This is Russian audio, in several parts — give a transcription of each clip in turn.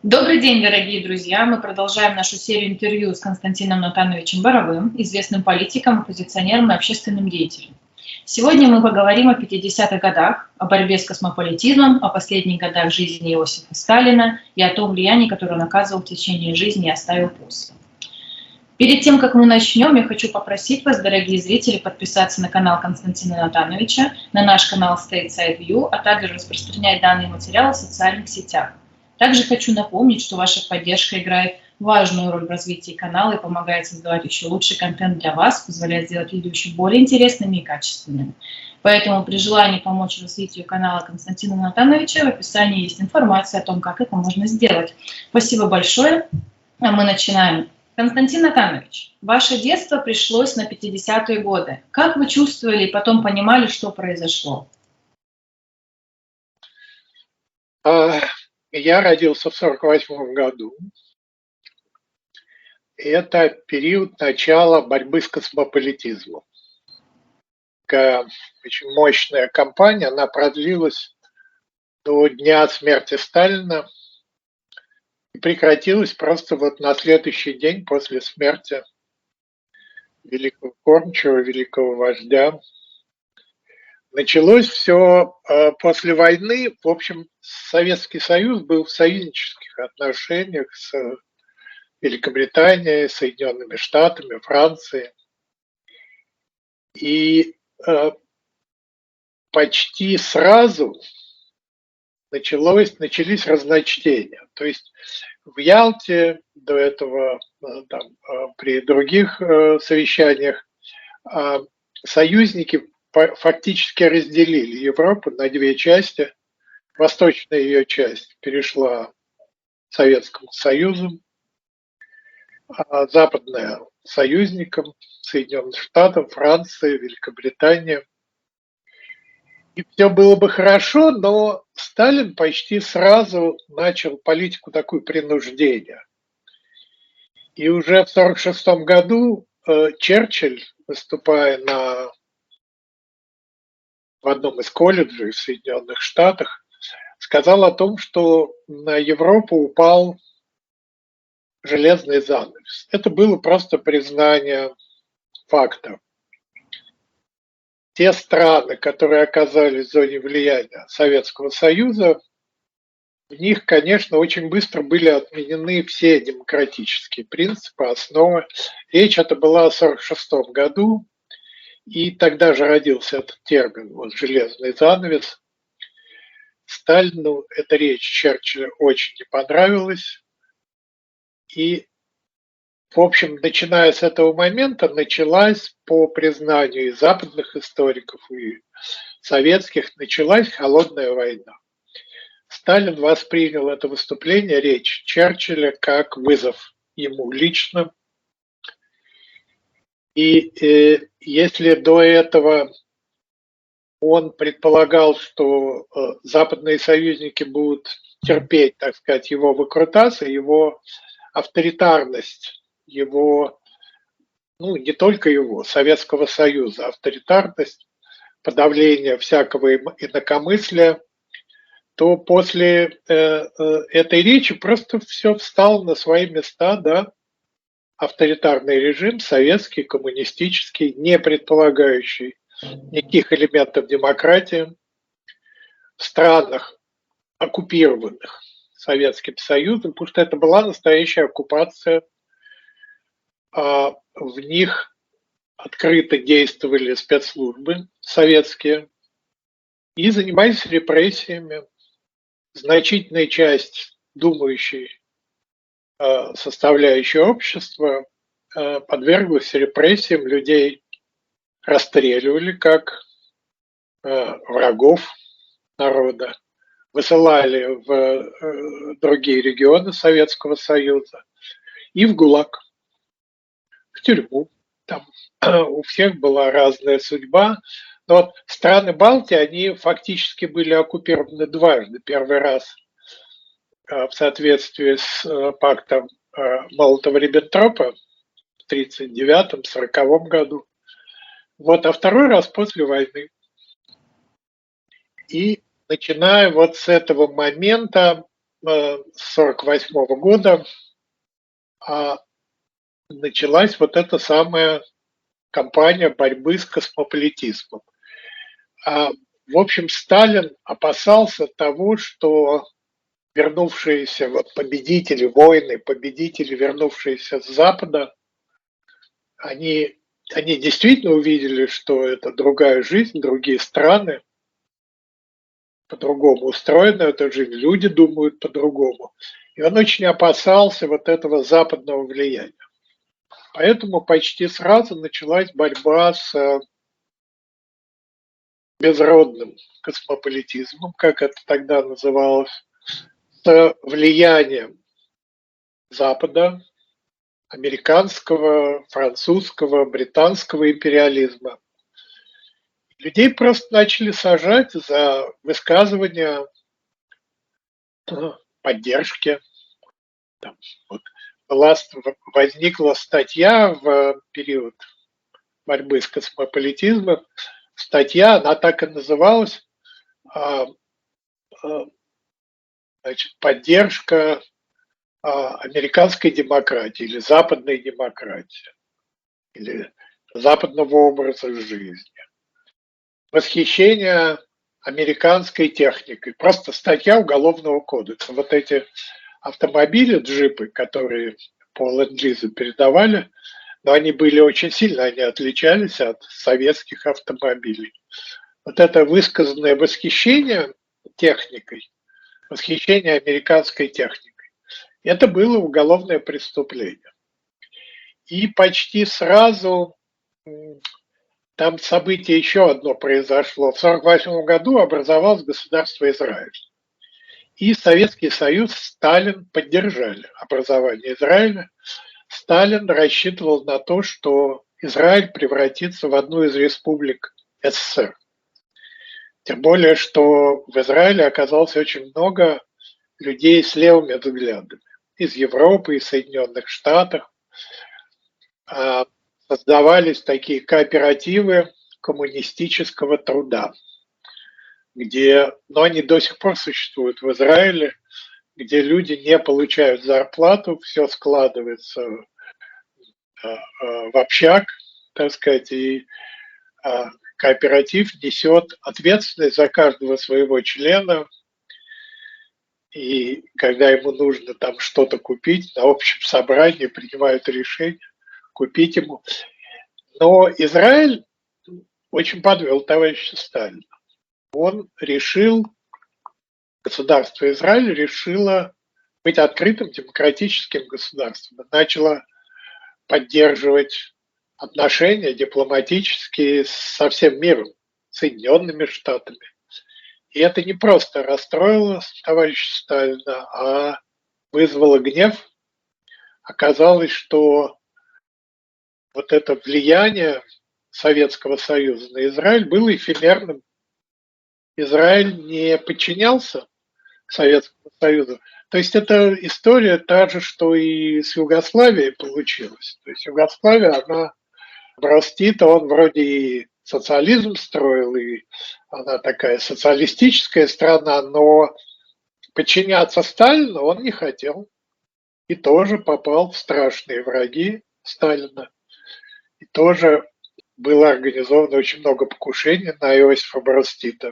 Добрый день, дорогие друзья! Мы продолжаем нашу серию интервью с Константином Натановичем Боровым, известным политиком, оппозиционером и общественным деятелем. Сегодня мы поговорим о 50-х годах, о борьбе с космополитизмом, о последних годах жизни Иосифа Сталина и о том влиянии, которое он оказывал в течение жизни и оставил после. Перед тем, как мы начнем, я хочу попросить вас, дорогие зрители, подписаться на канал Константина Натановича, на наш канал Stateside View, а также распространять данные материалы в социальных сетях. Также хочу напомнить, что ваша поддержка играет важную роль в развитии канала и помогает создавать еще лучший контент для вас, позволяет сделать видео еще более интересными и качественными. Поэтому при желании помочь развитию канала Константина Натановича в описании есть информация о том, как это можно сделать. Спасибо большое, а мы начинаем. Константин Натанович, ваше детство пришлось на 50-е годы. Как вы чувствовали и потом понимали, что произошло? Я родился в 1948 году. Это период начала борьбы с космополитизмом. Такая очень мощная кампания, она продлилась до дня смерти Сталина и прекратилась просто вот на следующий день после смерти великого кормчего, великого вождя. Началось все после войны. В общем, Советский Союз был в союзнических отношениях с Великобританией, Соединенными Штатами, Францией. И почти сразу начались разночтения. То есть в Ялте до этого, при других совещаниях, союзники фактически разделили Европу на две части. Восточная ее часть перешла Советскому Союзу, а западная – союзникам, Соединенным Штатам, Франции, Великобритании. И все было бы хорошо, но Сталин почти сразу начал политику такую принуждения. И уже в 1946 году Черчилль, выступая в одном из колледжей в Соединенных Штатах, сказал о том, что на Европу упал железный занавес. Это было просто признание факта. Те страны, которые оказались в зоне влияния Советского Союза, в них, конечно, очень быстро были отменены все демократические принципы, основы. Речь это была о 1946 году, и тогда же родился этот термин вот, «железный занавес». Сталину эта речь Черчилля очень не понравилась, и в общем, начиная с этого момента, началась, по признанию и западных историков, и советских, началась холодная война. Сталин воспринял это выступление, речь Черчилля, как вызов ему лично. И если до этого он предполагал, что западные союзники будут терпеть, так сказать, его выкрутасы, его авторитарность, его, ну, не только его, Советского Союза, авторитарность, подавление всякого инакомыслия, то после этой речи просто все встало на свои места, да, авторитарный режим, советский, коммунистический, не предполагающий никаких элементов демократии в странах, оккупированных Советским Союзом, потому что это была настоящая оккупация. В них открыто действовали спецслужбы советские и занимались репрессиями. Значительная часть думающей составляющей общества подверглась репрессиям, людей расстреливали как врагов народа, высылали в другие регионы Советского Союза и в ГУЛАГ, в тюрьму. Там у всех была разная судьба. Но вот страны Балтии, они фактически были оккупированы дважды. Первый раз в соответствии с пактом Молотова-Риббентропа в 1939-1940 году. Вот, а второй раз после войны. И начиная вот с этого момента с 1948 года началась вот эта самая кампания борьбы с космополитизмом. В общем, Сталин опасался того, что вернувшиеся победители, воины, победители, вернувшиеся с Запада, они действительно увидели, что это другая жизнь, другие страны, по-другому устроена эта жизнь, люди думают по-другому. И он очень опасался вот этого западного влияния. Поэтому почти сразу началась борьба с безродным космополитизмом, как это тогда называлось, с влиянием Запада, американского, французского, британского империализма. Людей просто начали сажать за высказывания поддержки. Там, вот, возникла статья в период борьбы с космополитизмом. Статья, она так и называлась, значит, поддержка американской демократии или западной демократии, или западного образа жизни. Восхищение американской техникой. Просто статья Уголовного кодекса. Вот эти автомобили, джипы, которые по ленд-лизу передавали, но они были очень сильно, они отличались от советских автомобилей. Вот это высказанное восхищение техникой, восхищение американской техникой, это было уголовное преступление. И почти сразу там событие еще одно произошло. В 1948 году образовалось государство Израиль. И Советский Союз, Сталин поддержали образование Израиля. Сталин рассчитывал на то, что Израиль превратится в одну из республик СССР. Тем более, что в Израиле оказалось очень много людей с левыми взглядами. Из Европы, из Соединенных Штатов. Создавались такие кооперативы коммунистического труда, но они до сих пор существуют в Израиле, где люди не получают зарплату, все складывается в общак, так сказать, и кооператив несет ответственность за каждого своего члена, и когда ему нужно там что-то купить, на общем собрании принимают решение купить ему. Но Израиль очень подвел товарища Сталина. Он решил, государство Израиль решило быть открытым демократическим государством. Начало поддерживать отношения дипломатические со всем миром, Соединенными Штатами. И это не просто расстроило товарища Сталина, а вызвало гнев. Оказалось, что вот это влияние Советского Союза на Израиль было эфемерным. Израиль не подчинялся Советскому Союзу. То есть это история та же, что и с Югославией получилось. То есть Югославия, она Брос Тито, он вроде и социализм строил, и она такая социалистическая страна, но подчиняться Сталину он не хотел. И тоже попал в страшные враги Сталина. И тоже было организовано очень много покушений на Иосифа Брос Тито.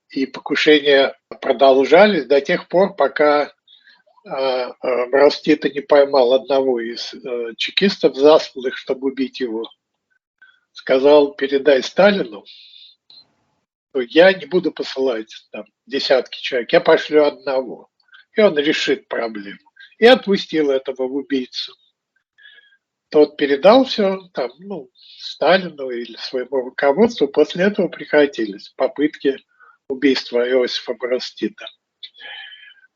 И покушения продолжались до тех пор, пока Брос Тито не поймал одного из чекистов засланных, чтобы убить его. Сказал: передай Сталину, что я не буду посылать там десятки человек, я пошлю одного. И он решит проблему. И отпустил этого убийцу. Тот передал все там, Сталину или своему руководству. После этого прекратились попытки убийства Иосифа Брос Тито.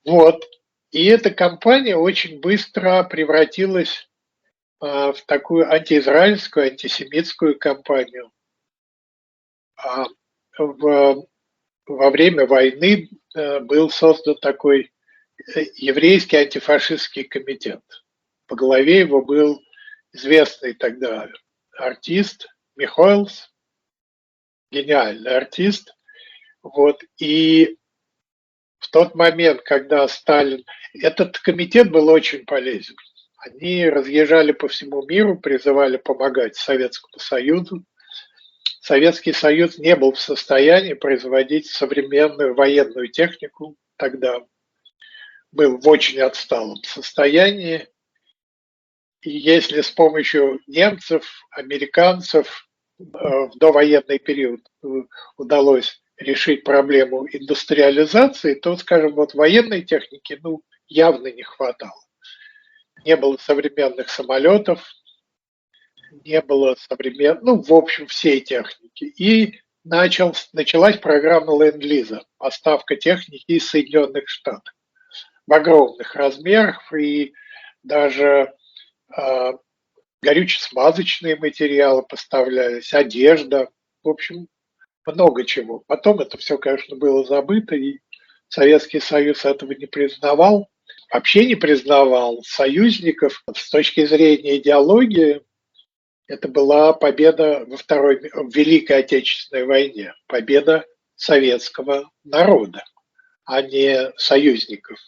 Вот. И эта кампания очень быстро превратилась в такую антиизраильскую, антисемитскую кампанию. Во время войны был создан такой еврейский антифашистский комитет. По главе его был известный тогда артист Михоэлс, гениальный артист. Вот. И В тот момент, когда Сталин... Этот комитет был очень полезен. Они разъезжали по всему миру, призывали помогать Советскому Союзу. Советский Союз не был в состоянии производить современную военную технику тогда. Был в очень отсталом состоянии. И если с помощью немцев, американцев в довоенный период удалось решить проблему индустриализации, то, скажем, вот военной техники явно не хватало. Не было современных самолетов, не было современных, в общем, всей техники. И началась программа Ленд-Лиза, поставка техники из Соединенных Штатов в огромных размерах, и даже горюче-смазочные материалы поставлялись, одежда, в общем, много чего. Потом это все, конечно, было забыто, и Советский Союз этого не признавал, вообще не признавал союзников. С точки зрения идеологии, это была победа в Великой Отечественной войне, победа советского народа, а не союзников.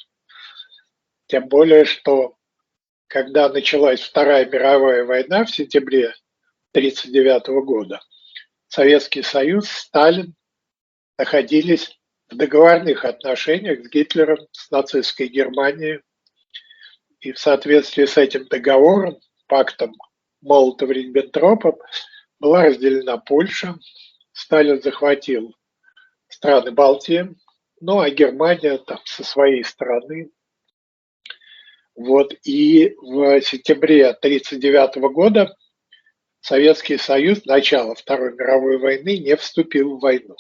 Тем более, что когда началась Вторая мировая война в сентябре 1939 года, Советский Союз, Сталин находились в договорных отношениях с Гитлером, с нацистской Германией. И в соответствии с этим договором, пактом Молотова-Риббентропа, была разделена Польша. Сталин захватил страны Балтии, а Германия там со своей стороны. И в сентябре 1939 года Советский Союз, начало Второй мировой войны, не вступил в войну.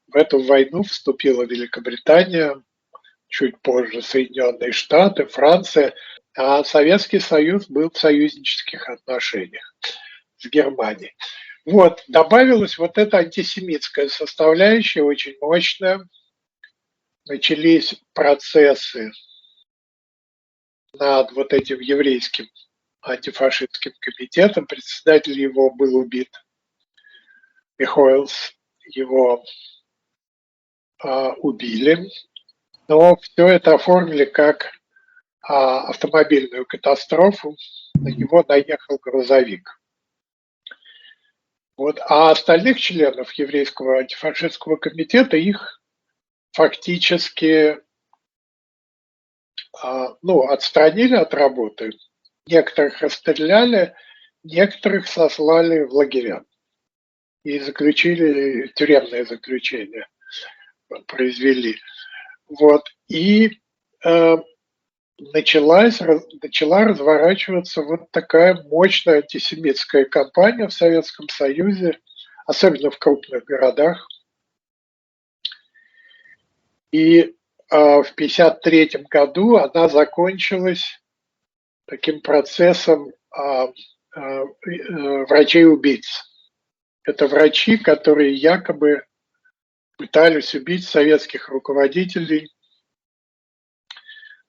В эту войну вступила Великобритания, чуть позже Соединенные Штаты, Франция, а Советский Союз был в союзнических отношениях с Германией. Добавилась эта антисемитская составляющая, очень мощная. Начались процессы над этим еврейским антифашистским комитетом. Председатель его был убит. Михоэлс, его убили. Но все это оформили как автомобильную катастрофу. На него наехал грузовик. А остальных членов еврейского антифашистского комитета их фактически отстранили от работы. Некоторых расстреляли, некоторых сослали в лагеря и заключили, тюремное заключение произвели. И начала разворачиваться такая мощная антисемитская кампания в Советском Союзе, особенно в крупных городах. И в 1953 году она закончилась таким процессом врачей-убийц. Это врачи, которые якобы пытались убить советских руководителей.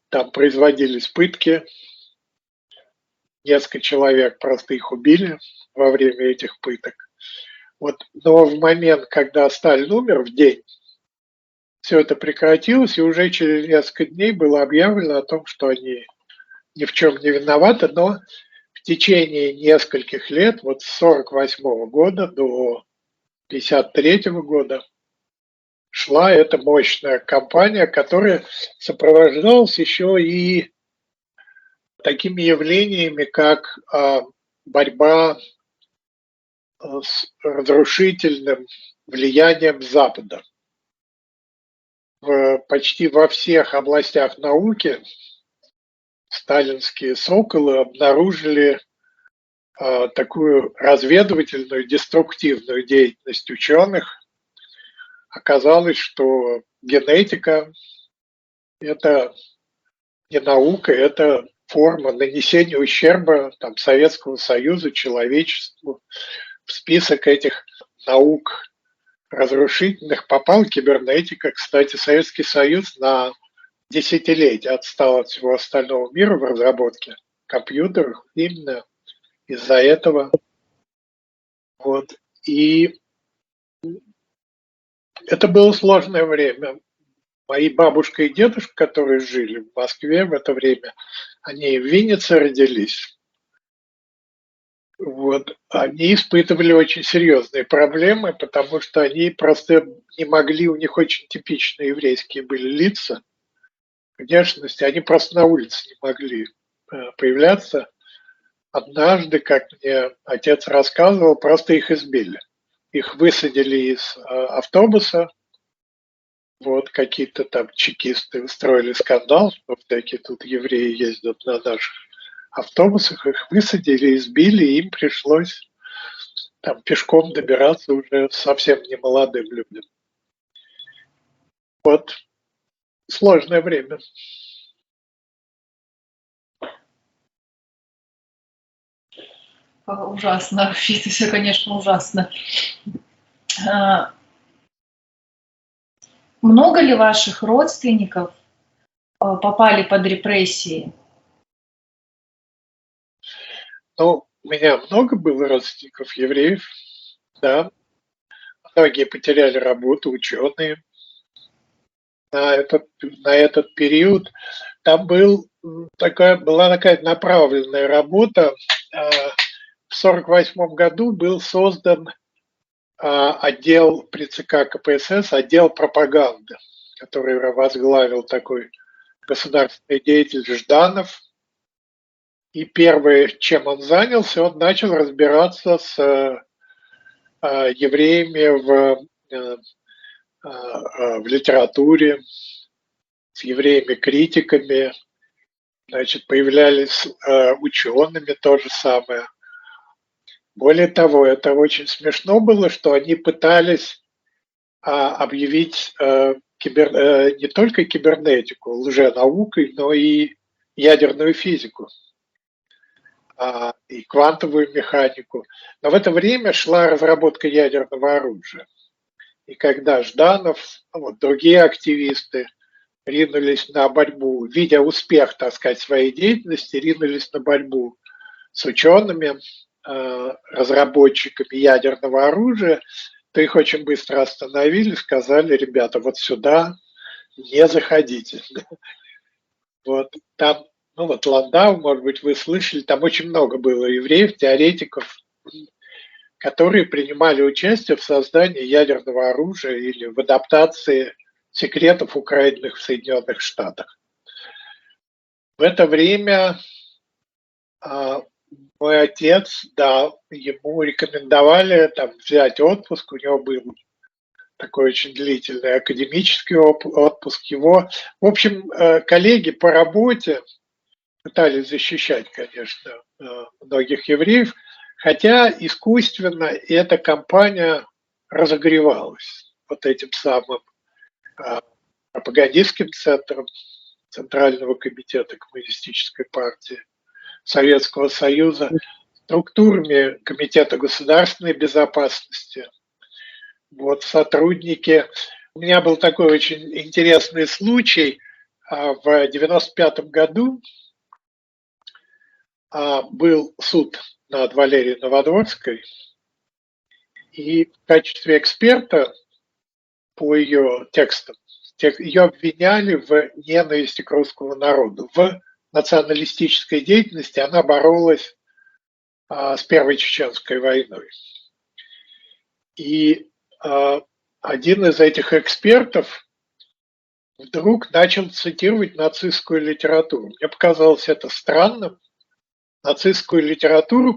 Там производились пытки. Несколько человек просто их убили во время этих пыток. Но в момент, когда Сталин умер, в день, все это прекратилось, и уже через несколько дней было объявлено о том, что они ни в чем не виноваты, но в течение нескольких лет, с 1948 года до 1953 года, шла эта мощная кампания, которая сопровождалась еще и такими явлениями, как борьба с разрушительным влиянием Запада. Почти во всех областях науки сталинские соколы обнаружили такую разведывательную, деструктивную деятельность ученых. Оказалось, что генетика – это не наука, это форма нанесения ущерба Советскому Союзу, человечеству. В список этих наук разрушительных попал кибернетика. Кстати, Советский Союз на десятилетия отстал от всего остального мира в разработке компьютеров именно из-за этого. И это было сложное время. Мои бабушка и дедушка, которые жили в Москве в это время, они в Виннице родились. Вот, они испытывали очень серьезные проблемы, потому что они просто не могли, у них очень типичные еврейские были лица, внешности, они просто на улице не могли появляться. Однажды, как мне отец рассказывал, просто их избили. Их высадили из автобуса, вот какие-то там чекисты устроили скандал, что всякие тут евреи ездят на наших автобусах, их высадили, избили, и им пришлось там пешком добираться уже совсем не молодым людям. Вот сложное время. Ужасно. Это все, конечно, ужасно. А, Много ли ваших родственников попали под репрессии? Ну, у меня много было родственников евреев, да. Многие потеряли работу, ученые. На этот период там была такая направленная работа. В 1948 году был создан отдел при ЦК КПСС, отдел пропаганды, который возглавил такой государственный деятель Жданов. И первое, чем он занялся, он начал разбираться с евреями в литературе, с евреями-критиками, значит, появлялись учеными то же самое. Более того, это очень смешно было, что они пытались объявить не только кибернетику лженаукой, но и ядерную физику и квантовую механику. Но в это время шла разработка ядерного оружия. И когда Жданов, вот, другие активисты ринулись на борьбу, видя успех, так сказать, своей деятельности, ринулись на борьбу с учеными, разработчиками ядерного оружия, то их очень быстро остановили, сказали: ребята, вот сюда не заходите. Вот там, ну вот Ландау, может быть, вы слышали, там очень много было евреев, теоретиков, которые принимали участие в создании ядерного оружия или в адаптации секретов, украденных в Соединенных Штатах. В это время мой отец, да, ему рекомендовали там взять отпуск, у него был такой очень длительный академический отпуск. Его, в общем, коллеги по работе пытались защищать, конечно, многих евреев, хотя искусственно эта кампания разогревалась вот этим самым пропагандистским центром Центрального комитета Коммунистической партии Советского Союза, структурами Комитета государственной безопасности. Вот сотрудники. У меня был такой очень интересный случай. В 1995 году был суд над Валерией Новодворской, и в качестве эксперта по ее текстам ее обвиняли в ненависти к русскому народу, в националистической деятельности. Она боролась с Первой Чеченской войной. И один из этих экспертов вдруг начал цитировать нацистскую литературу. Мне показалось это странным. Нацистскую литературу,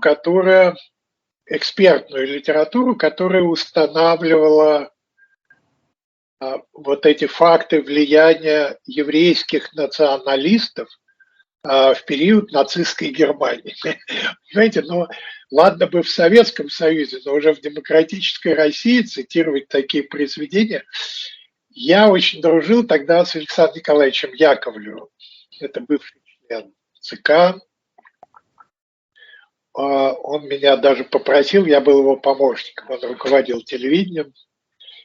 экспертную литературу, которая устанавливала вот эти факты влияния еврейских националистов в период нацистской Германии. Понимаете, ну ладно бы в Советском Союзе, но уже в демократической России цитировать такие произведения. Я очень дружил тогда с Александром Николаевичем Яковлевым. Это бывший член ЦК. Он меня даже попросил, я был его помощником, он руководил телевидением.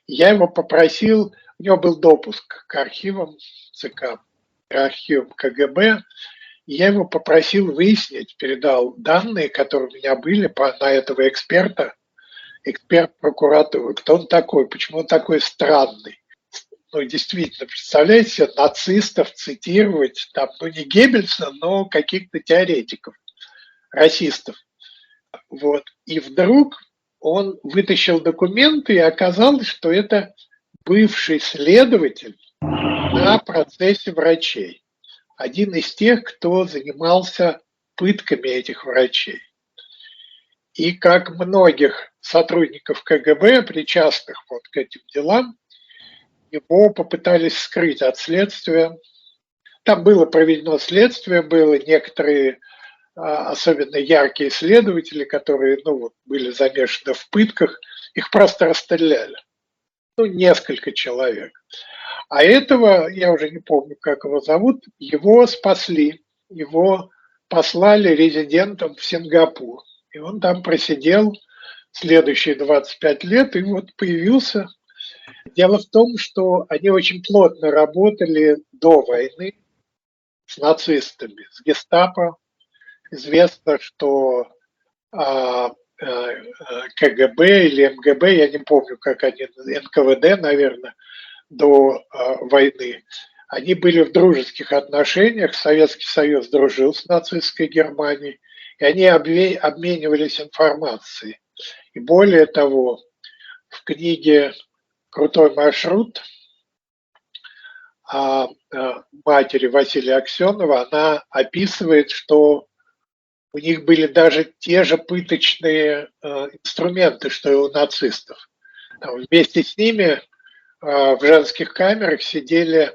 Я его попросил, у него был допуск к архивам ЦК, к архивам КГБ. Я его попросил выяснить, передал данные, которые у меня были на этого эксперта, эксперт прокуратуры. Кто он такой, почему он такой странный. ну, действительно, представляете себе, нацистов цитировать, там, ну, не Геббельса, но каких-то теоретиков, расистов. Вот. И вдруг он вытащил документы, и оказалось, что это бывший следователь на процессе врачей. Один из тех, кто занимался пытками этих врачей. И как многих сотрудников КГБ, причастных вот к этим делам, его попытались скрыть от следствия. Там было проведено следствие, было некоторые особенно яркие следователи, которые ну, вот, были замешаны в пытках, их просто расстреляли. Ну, несколько человек. А этого, я уже не помню, как его зовут, его спасли, его послали резидентом в Сингапур. И он там просидел следующие 25 лет и вот появился. Дело в том, что они очень плотно работали до войны с нацистами, с гестапо. Известно, что КГБ или МГБ, я не помню, как они, НКВД, наверное, до войны, они были в дружеских отношениях, Советский Союз дружил с нацистской Германией, и они обменивались информацией. И более того, в книге «Крутой маршрут» матери Василия Аксенова, она описывает, что у них были даже те же пыточные инструменты, что и у нацистов. Там вместе с ними в женских камерах сидели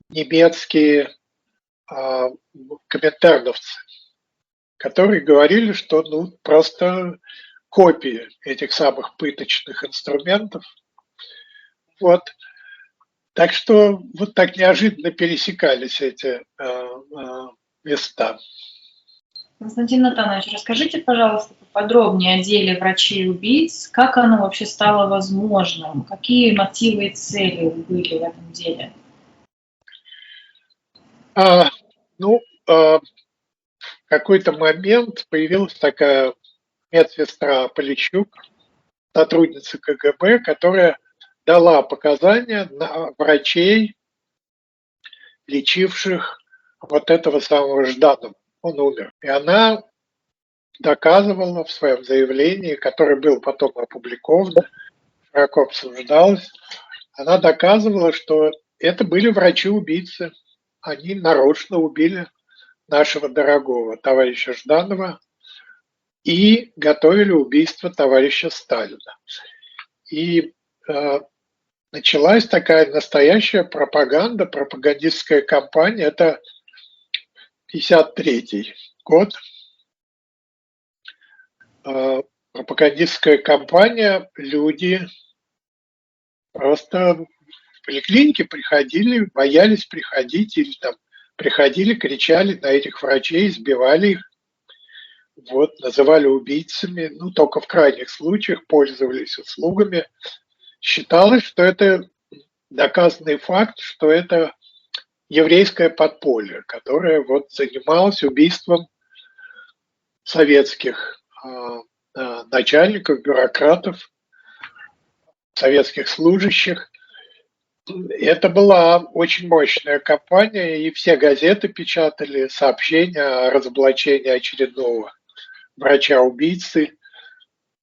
немецкие коминтерновцы, которые говорили, что ну, просто копии этих самых пыточных инструментов. Вот. Так что вот так неожиданно пересекались эти места. Константин Натанович, расскажите, пожалуйста, поподробнее о деле врачей-убийц, как оно вообще стало возможным, какие мотивы и цели были в этом деле? В какой-то момент появилась такая медсестра Полищук, сотрудница КГБ, которая дала показания на врачей, лечивших вот этого самого Жданова. Он умер. И она доказывала в своем заявлении, которое было потом опубликовано, широко обсуждалось, она доказывала, что это были врачи-убийцы. Они нарочно убили нашего дорогого товарища Жданова и готовили убийство товарища Сталина. И началась такая настоящая пропаганда, пропагандистская кампания. Это 1953 год. Пропагандистская кампания, люди просто в поликлинике приходили, боялись приходить, или там приходили, кричали на этих врачей, избивали их, вот, называли убийцами, ну, только в крайних случаях пользовались услугами. Считалось, что это доказанный факт, что это еврейское подполье, которое вот занималось убийством советских начальников, бюрократов, советских служащих. Это была очень мощная кампания, и все газеты печатали сообщения о разоблачении очередного врача-убийцы.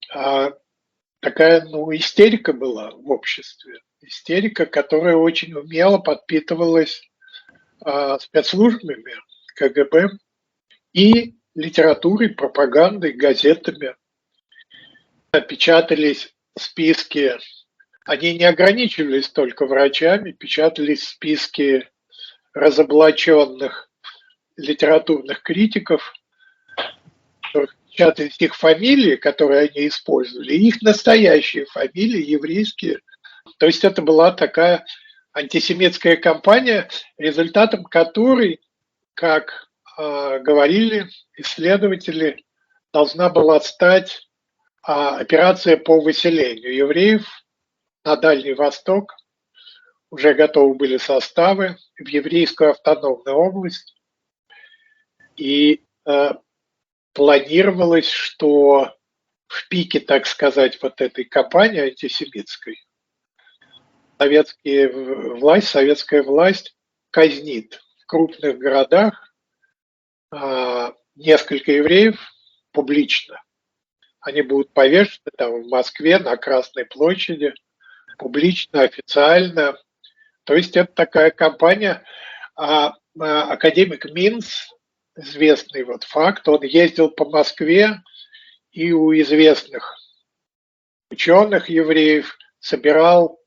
Такая, ну, истерика была в обществе. Истерика, которая очень умело подпитывалась спецслужбами КГБ и литературой, пропагандой, газетами. Печатались списки, они не ограничивались только врачами, печатались списки разоблаченных литературных критиков, печатались их фамилии, которые они использовали, и их настоящие фамилии, еврейские. То есть это была такая антисемитская кампания, результатом которой, как говорили исследователи, должна была стать операция по выселению евреев на Дальний Восток. Уже готовы были составы в еврейскую автономную область. И планировалось, что в пике, так сказать, вот этой кампании антисемитской советская власть казнит в крупных городах несколько евреев публично. Они будут повешены там в Москве на Красной площади, публично, официально. То есть это такая кампания. Академик Минц, известный вот факт, он ездил по Москве и у известных ученых евреев собирал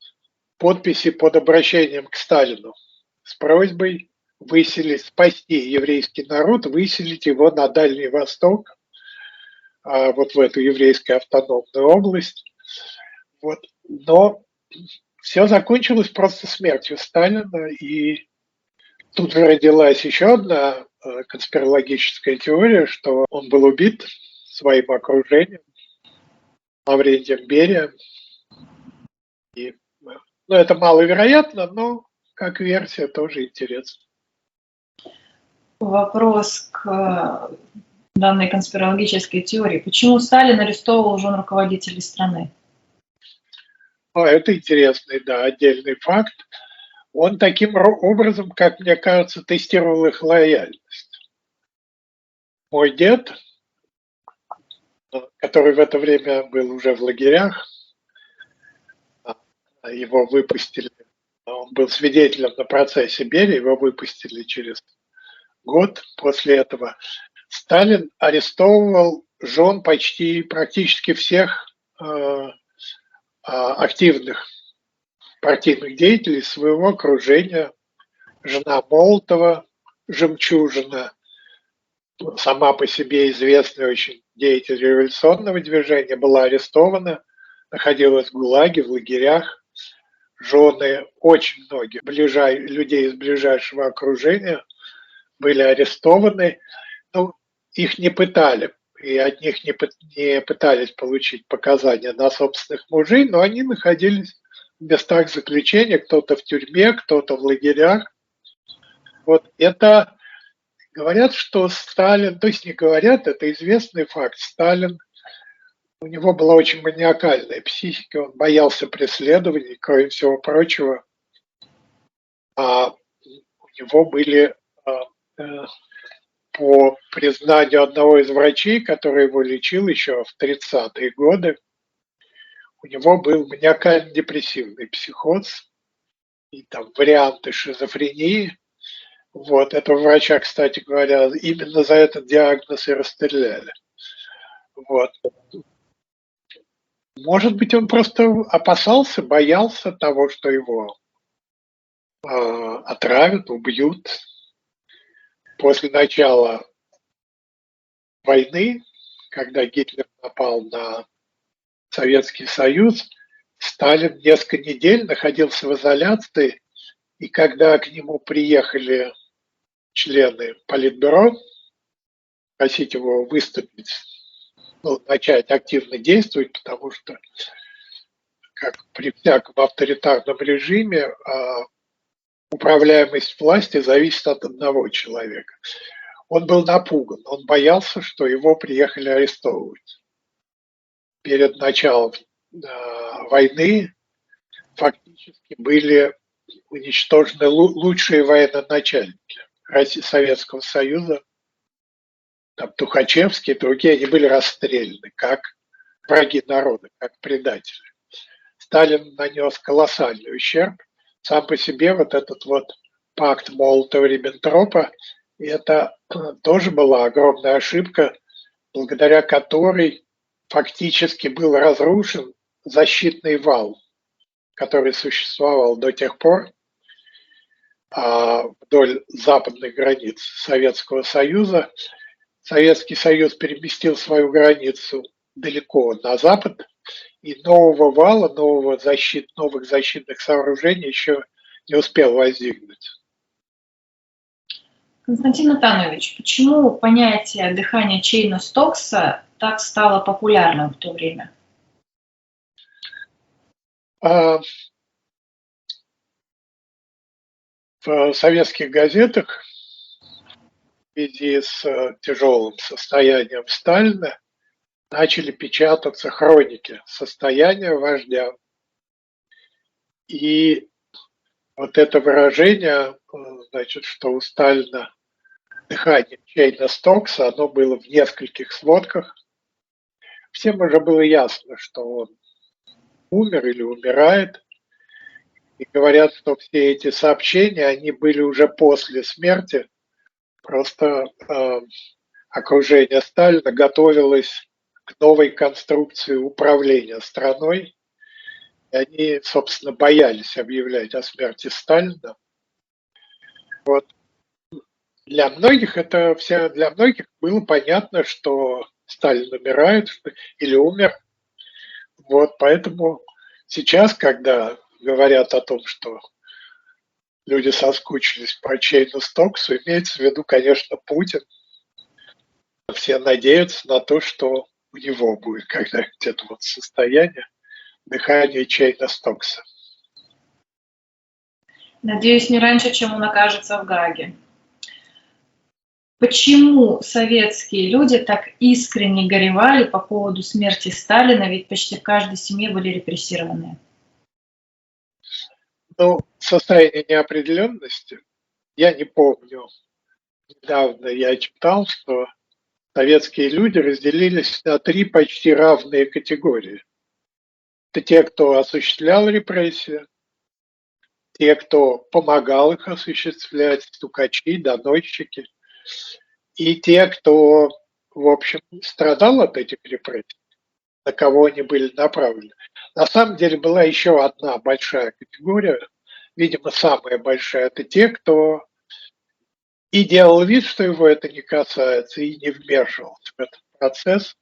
подписи под обращением к Сталину с просьбой спасти еврейский народ, выселить его на Дальний Восток, вот в эту еврейскую автономную область. Вот. Но все закончилось просто смертью Сталина, и тут же родилась еще одна конспирологическая теория, что он был убит своим окружением, Лаврентием Берием. И, это маловероятно, но как версия тоже интересно. Вопрос к данной конспирологической теории. Почему Сталин арестовывал жен руководителей страны? Это интересный, да, отдельный факт. Он таким образом, как мне кажется, тестировал их лояльность. Мой дед, который в это время был уже в лагерях, его выпустили, он был свидетелем на процессе Берии, его выпустили через год после этого. Сталин арестовывал жен практически всех активных партийных деятелей своего окружения. Жена Молотова, Жемчужина, сама по себе известный очень деятель революционного движения, была арестована, находилась в ГУЛАГе, в лагерях. Жены очень многих людей из ближайшего окружения были арестованы. Их не пытали, и от них не пытались получить показания на собственных мужей, но они находились в местах заключения, кто-то в тюрьме, кто-то в лагерях. Вот это говорят, что Сталин, то есть не говорят, это известный факт, Сталин, у него была очень маниакальная психика, он боялся преследований, кроме всего прочего. У него были, по признанию одного из врачей, который его лечил еще в 30-е годы, у него был маниакально-депрессивный психоз и там варианты шизофрении. Вот, этого врача, кстати говоря, именно за этот диагноз и расстреляли. Вот. Может быть, он просто опасался, боялся того, что его отравят, убьют. После начала войны, когда Гитлер напал на Советский Союз, Сталин несколько недель находился в изоляции, и когда к нему приехали члены Политбюро просить его выступить, начать активно действовать, потому что, как при всяком авторитарном режиме, управляемость власти зависит от одного человека. Он был напуган, он боялся, что его приехали арестовывать. Перед началом войны фактически были уничтожены лучшие военачальники Советского Союза, там Тухачевский и другие, они были расстреляны как враги народа, как предатели. Сталин нанес колоссальный ущерб. Сам по себе вот этот вот пакт Молотова-Риббентропа, это тоже была огромная ошибка, благодаря которой фактически был разрушен защитный вал, который существовал до тех пор вдоль западных границ Советского Союза. Советский Союз переместил свою границу далеко на запад, и нового вала, новых защитных сооружений еще не успел возникнуть. Константин Натанович, почему понятие дыхания Чейна-Стокса так стало популярным в то время? В советских газетах в связи с тяжелым состоянием Сталина начали печататься хроники состояния вождя. И вот это выражение, значит, что у Сталина дыхание Чейна Стокса, оно было в нескольких сводках. Всем уже было ясно, что он умер или умирает. И говорят, что все эти сообщения, они были уже после смерти. Просто окружение Сталина готовилось к новой конструкции управления страной. И они, собственно, боялись объявлять о смерти Сталина. Вот. Для многих было понятно, что Сталин умирает или умер. Вот, поэтому сейчас, когда говорят о том, что люди соскучились по Чейну Стоксу, имеется в виду, конечно, Путин. Все надеются на то, что у него будет когда-нибудь это вот состояние дыхания Чейна Стокса. Надеюсь, не раньше, чем он окажется в Гааге. Почему советские люди так искренне горевали по поводу смерти Сталина, ведь почти в каждой семье были репрессированы? Ну, состояние неопределенности, я не помню, недавно я читал, что советские люди разделились на 3 почти равные категории. Это те, кто осуществлял репрессии, те, кто помогал их осуществлять, стукачи, доносчики, и те, кто, в общем, страдал от этих репрессий, на кого они были направлены. На самом деле была еще одна большая категория, видимо, самая большая, это те, кто и делал вид, что его это не касается, и не вмешивался в этот процесс.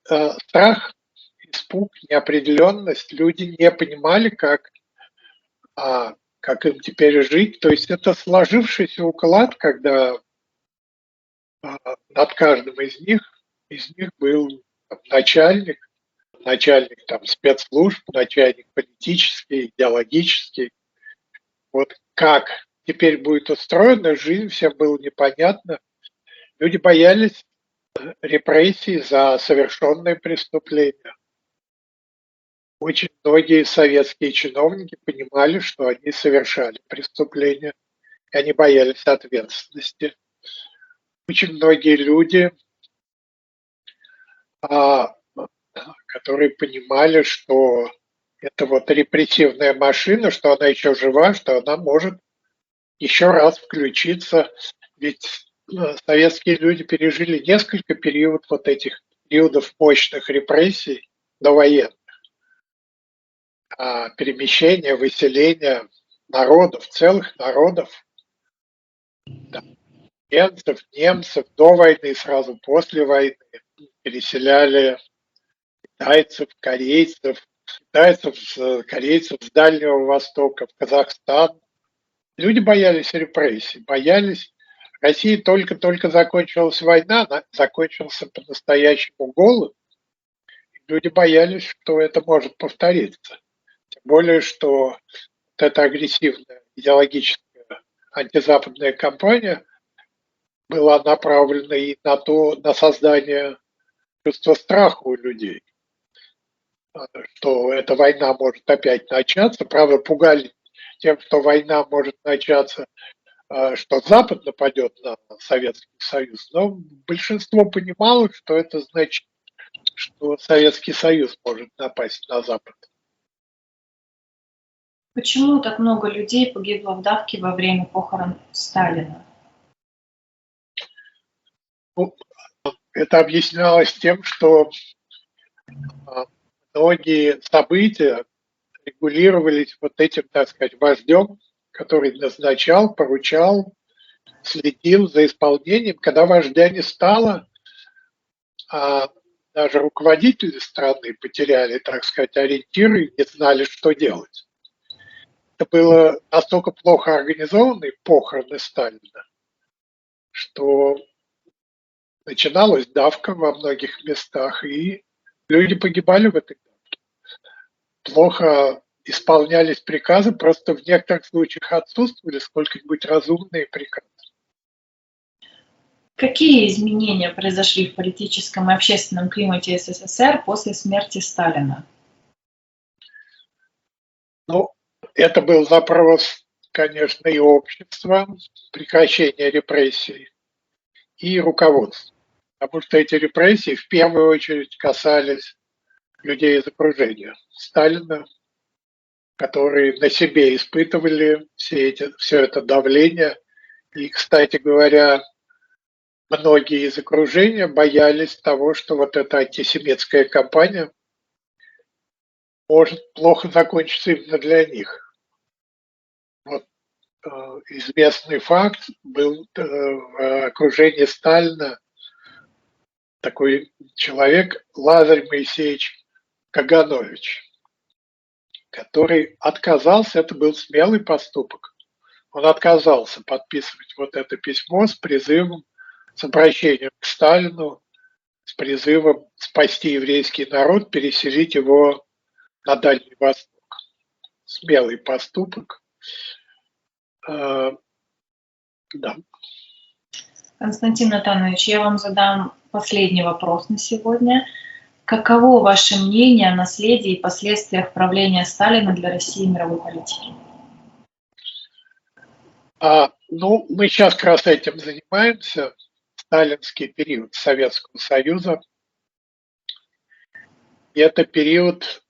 Страх, испуг, неопределенность, люди не понимали, как им теперь жить. То есть это сложившийся уклад, когда над каждым из них был начальник там, спецслужб, начальник политический, идеологический. Вот как теперь будет устроена жизнь, всем было непонятно. Люди боялись репрессий за совершенные преступления. Очень многие советские чиновники понимали, что они совершали преступления, и они боялись ответственности. Очень многие люди, которые понимали, что это вот репрессивная машина, что она еще жива, что она может еще раз включиться. Ведь советские люди пережили несколько периодов мощных репрессий довоенных. Перемещения, выселения народов, целых народов, немцев до войны, сразу после войны, переселяли корейцев с Дальнего Востока в Казахстан. Люди боялись репрессий, боялись. В России только закончилась война, закончился по-настоящему голод. Люди боялись, что это может повториться. Тем более, что вот эта агрессивная идеологическая антизападная кампания была направлена и на создание чувства страха у людей, что эта война может опять начаться. Правда, пугали тем, что война может начаться, что Запад нападет на Советский Союз. Но большинство понимало, что это значит, что Советский Союз может напасть на Запад. Почему так много людей погибло в давке во время похорон Сталина? Ну, это объяснялось тем, что многие события регулировались вот этим, так сказать, вождем, который назначал, поручал, следил за исполнением. Когда вождя не стало, даже руководители страны потеряли, так сказать, ориентиры и не знали, что делать. Это было настолько плохо организованные похороны Сталина, что начиналась давка во многих местах, и люди погибали в этой давке. Плохо исполнялись приказы, просто в некоторых случаях отсутствовали сколько-нибудь разумные приказы. Какие изменения произошли в политическом и общественном климате СССР после смерти Сталина? Ну, это был запрос, конечно, и общества, прекращения репрессий, и руководства. Потому что эти репрессии в первую очередь касались людей из окружения Сталина, которые на себе испытывали все это давление. И, кстати говоря, многие из окружения боялись того, что вот эта антисемитская кампания может плохо закончиться именно для них. Вот известный факт был в окружении Сталина такой человек Лазарь Моисеевич Каганович, который отказался, это был смелый поступок, он отказался подписывать вот это письмо с призывом, с обращением к Сталину, с призывом спасти еврейский народ, переселить его на Дальний Восток. Смелый поступок. Да. Константин Натанович, я вам задам последний вопрос на сегодня. Каково ваше мнение о наследии и последствиях правления Сталина для России и мировой политики? Ну, мы сейчас как раз этим занимаемся. Сталинский период Советского Союза. И это период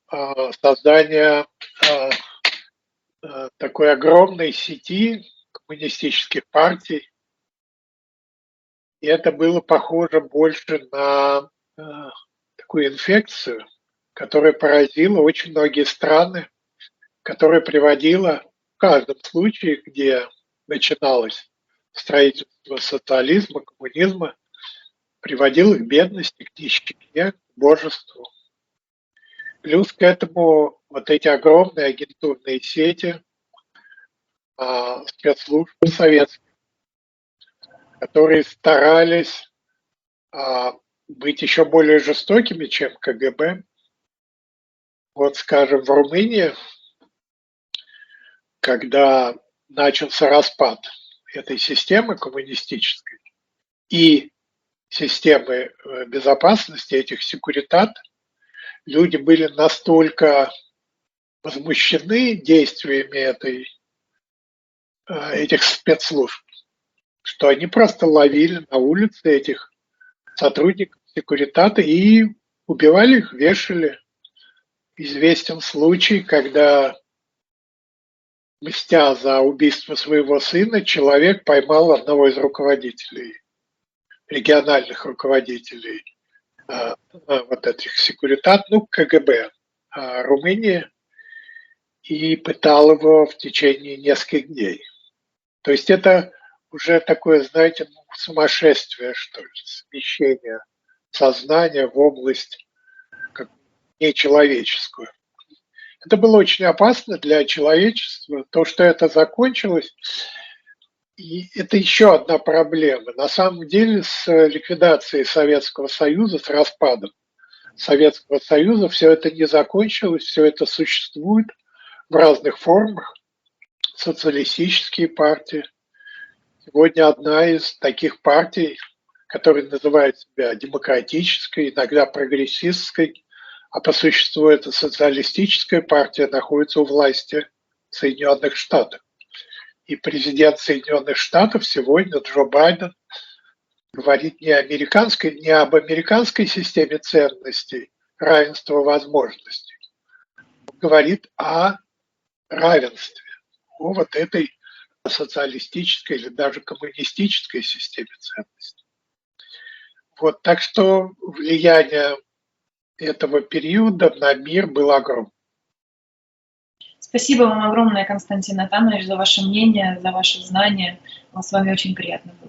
создания такой огромной сети коммунистических партий. И это было похоже больше на такую инфекцию, которая поразила очень многие страны, которая приводила в каждом случае, где начиналось строительство социализма, коммунизма, приводила к бедности, к нищете, к божеству. Плюс к этому вот эти огромные агентурные сети спецслужб советских, которые старались быть еще более жестокими, чем КГБ. Вот, скажем, в Румынии, когда начался распад этой системы коммунистической и системы безопасности, этих секуритат, люди были настолько возмущены действиями этих спецслужб, что они просто ловили на улице этих сотрудников секуритата и убивали их, вешали. Известен случай, когда, мстя за убийство своего сына, человек поймал одного из руководителей, региональных руководителей вот этих секуритат, КГБ Румынии, и пытал его в течение нескольких дней. То есть это уже такое, знаете, сумасшествие, что ли, смещение сознания в область нечеловеческую. Это было очень опасно для человечества. То, что это закончилось, и это еще одна проблема. На самом деле с ликвидацией Советского Союза, с распадом Советского Союза все это не закончилось, все это существует в разных формах. Социалистические партии. Сегодня одна из таких партий, которая называет себя демократической, иногда прогрессистской, а по существу это социалистическая партия, находится у власти в Соединенных Штатах. И президент Соединенных Штатов сегодня, Джо Байден, говорит не об американской системе ценностей, равенства возможностей. Он говорит о равенстве, о вот этой социалистической или даже коммунистической системе ценностей. Вот, так что влияние этого периода на мир было огромным. Спасибо вам огромное, Константин Натанович, за ваше мнение, за ваши знания. С вами очень приятно было.